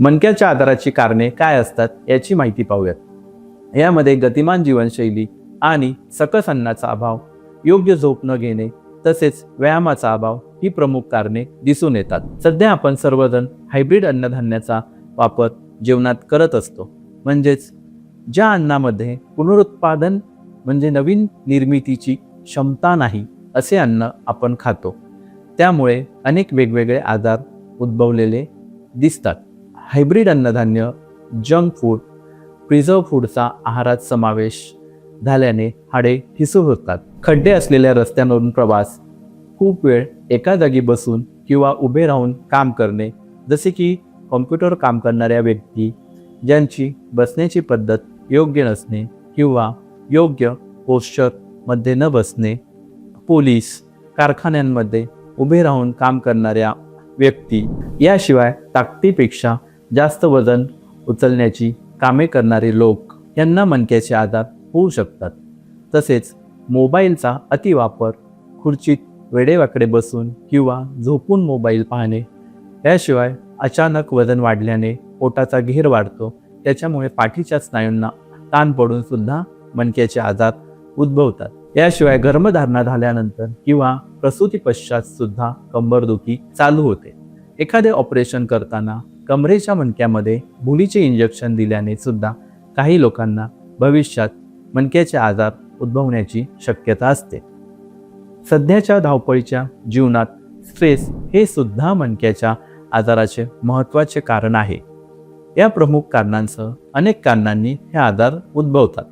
मणक्याच्या आजाराची कारणे काय असतात याची माहिती पाहूयात। यामध्ये गतिमान जीवनशैली आणि सकस अन्नाचा अभाव, योग्य झोप न घेणे तसेच व्यायामाचा अभाव ही प्रमुख कारणे दिसून येतात। सध्या आपण सर्वजण हायब्रिड अन्नधान्याचा वापर जेवणात करत असतो, म्हणजेच ज्या अन्नामध्ये पुनरुत्पादन म्हणजे नवीन निर्मितीची क्षमता नाही असे अन्न आपण खातो। त्यामुळे अनेक वेगवेगळे आजार उद्भवलेले दिसतात। हायब्रिड अन्नधान्य, जंक फूड, प्रिझर्व फूडचा आहारात समावेश झाल्याने हाडे ठिसूळ होतात। खड्डे असलेल्या रस्त्यांवरून प्रवास, खूप वेळ एका जागी बसून किंवा उभे राहून काम करणे, जसे की कॉम्प्युटर काम करणाऱ्या व्यक्ती ज्यांची बसण्याची पद्धत योग्य नसणे किंवा योग्य पोश्चरमध्ये न बसणे, पोलीस, कारखान्यांमध्ये उभे राहून काम करणाऱ्या व्यक्ती, याशिवाय ताकदीपेक्षा जास्त वजन उचलण्याची कामे करणारे लोक यांना मणक्याचे आजार होऊ शकतात। तसेच मोबाईलचा अतिवापर, खुर्चीत वेडेवाकडे बसून किंवा झोपून मोबाईल पाहणे, याशिवाय अचानक वजन वाढल्याने पोटाचा घेर वाढतो, त्याच्यामुळे पाठीच्या स्नायूंना ताण पडून सुद्धा मणक्याचे आजार उद्भवतात। याशिवाय गर्भधारणा झाल्यानंतर किंवा प्रसूती पश्चात सुद्धा कंबरदुखी चालू होते। एखादे ऑपरेशन करताना कमरेच्या मणक्यामध्ये भुलीचे इंजेक्शन दिल्याने सुद्धा काही लोकांना भविष्यात मणक्याचे आजार उद्भवण्याची शक्यता असते। सध्याच्या धावपळीच्या जीवनात स्ट्रेस हे सुद्धा मणक्याच्या आजाराचे महत्त्वाचे कारण आहे। या प्रमुख कारणांसह अनेक कारणांनी हे आजार उद्भवतात।